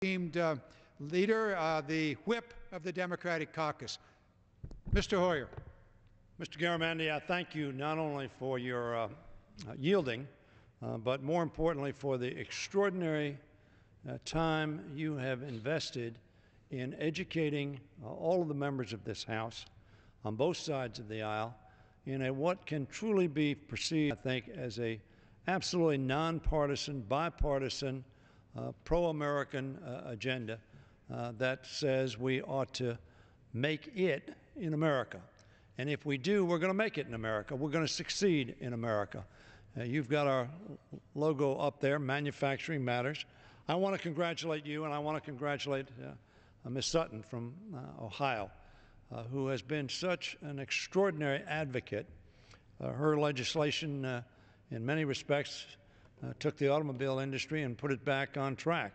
esteemed leader, the whip of the Democratic caucus. Mr. Hoyer. Mr. Garamendi, I thank you not only for your yielding, but more importantly for the extraordinary time you have invested in educating all of the members of this House on both sides of the aisle in what can truly be perceived, I think, as a absolutely nonpartisan, bipartisan, pro-American agenda that says we ought to make it in America. And if we do, we're going to make it in America. We're going to succeed in America. You've got our logo up there, Manufacturing Matters. I want to congratulate you, and I want to congratulate Ms. Sutton from Ohio, who has been such an extraordinary advocate. Her legislation, in many respects, took the automobile industry and put it back on track.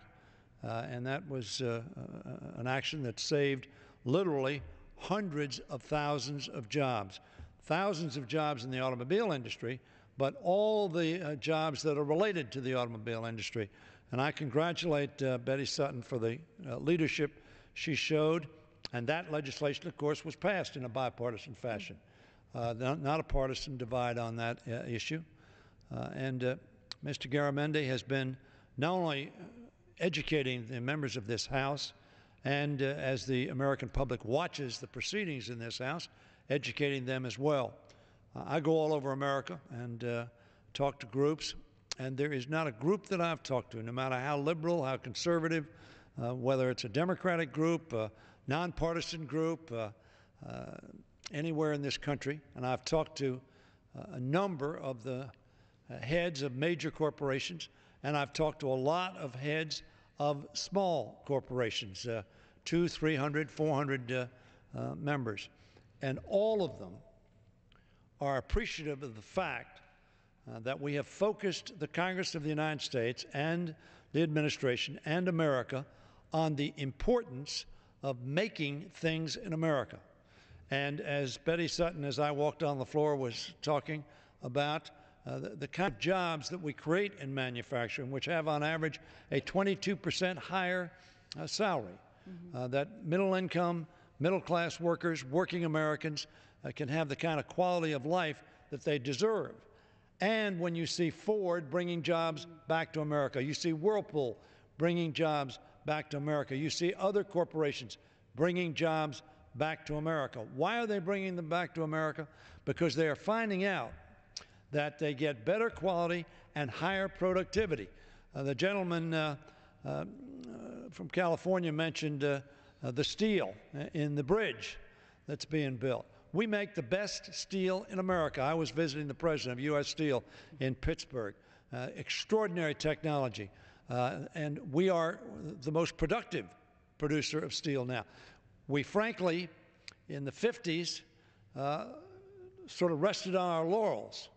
And that was an action that saved literally hundreds of thousands of jobs. Thousands of jobs in the automobile industry, but all the jobs that are related to the automobile industry. And I congratulate Betty Sutton for the leadership she showed. And that legislation, of course, was passed in a bipartisan fashion. Not a partisan divide on that issue. Mr. Garamendi has been not only educating the members of this House and as the American public watches the proceedings in this House, educating them as well. I go all over America and talk to groups, and there is not a group that I've talked to, no matter how liberal, how conservative, whether it's a Democratic group, a nonpartisan group, anywhere in this country, and I've talked to a number of the heads of major corporations, and I've talked to a lot of heads of small corporations, 200, 300, 400 members. And all of them are appreciative of the fact that we have focused the Congress of the United States and the administration and America on the importance of making things in America. And as Betty Sutton, as I walked on the floor, was talking about the kind of jobs that we create in manufacturing, which have on average a 22% higher salary, that middle income, middle class workers, working Americans can have the kind of quality of life that they deserve. And when you see Ford bringing jobs back to America, you see Whirlpool bringing jobs back to America, you see other corporations bringing jobs back to America. Why are they bringing them back to America? Because they are finding out that they get better quality and higher productivity. The gentleman from California mentioned the steel in the bridge that's being built. We make the best steel in America. I was visiting the president of U.S. Steel in Pittsburgh. Extraordinary technology. And we are the most productive producer of steel now. We frankly, in the 50s, sort of rested on our laurels.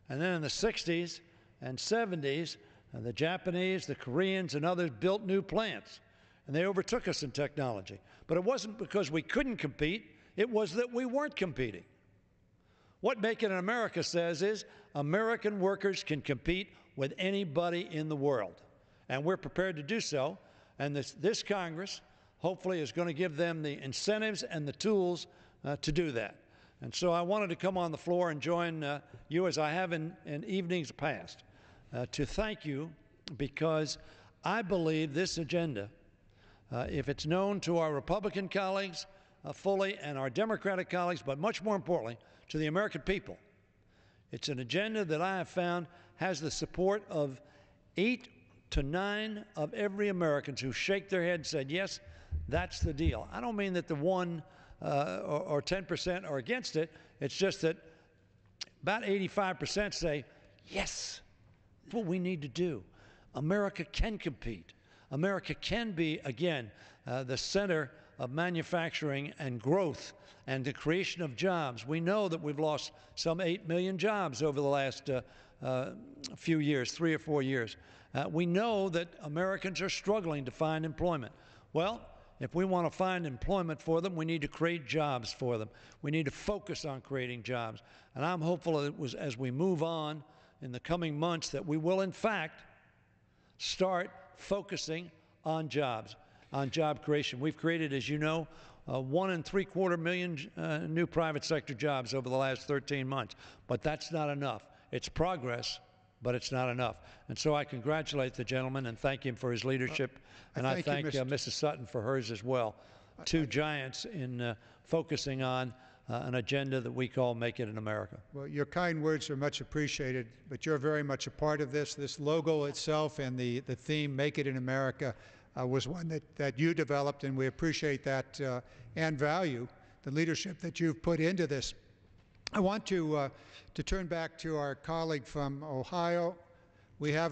And then in the 60s and 70s, the Japanese, the Koreans, and others built new plants. And they overtook us in technology. But it wasn't because we couldn't compete. It was that we weren't competing. What Make It in America says is American workers can compete with anybody in the world. And we're prepared to do so. And this Congress hopefully is going to give them the incentives and the tools to do that. And so I wanted to come on the floor and join you, as I have in evenings past, to thank you, because I believe this agenda, if it's known to our Republican colleagues fully and our Democratic colleagues, but much more importantly, to the American people, it's an agenda that I have found has the support of 8 to 9 of every American who shake their head and said, yes, that's the deal. I don't mean that the 1 or 10% are against it. It's just that about 85% say, yes, that's what we need to do. America can compete. America can be, again, the center of manufacturing and growth and the creation of jobs. We know that we've lost some 8 million jobs over the last few years, 3 or 4 years. We know that Americans are struggling to find employment. Well, if we want to find employment for them, we need to create jobs for them. We need to focus on creating jobs. And I'm hopeful that as we move on in the coming months that we will, in fact, start focusing on jobs, on job creation. We've created, as you know, 1.75 million new private sector jobs over the last 13 months. But that's not enough. It's progress, but it's not enough. And so I congratulate the gentleman and thank him for his leadership. And I thank Mrs. Sutton for hers as well. Two giants in focusing on an agenda that we call Make It in America. Well, your kind words are much appreciated, but you're very much a part of this. This logo itself and the theme, Make It in America, was one that you developed, and we appreciate that and value the leadership that you've put into this. I want to turn back to our colleague from Ohio. We have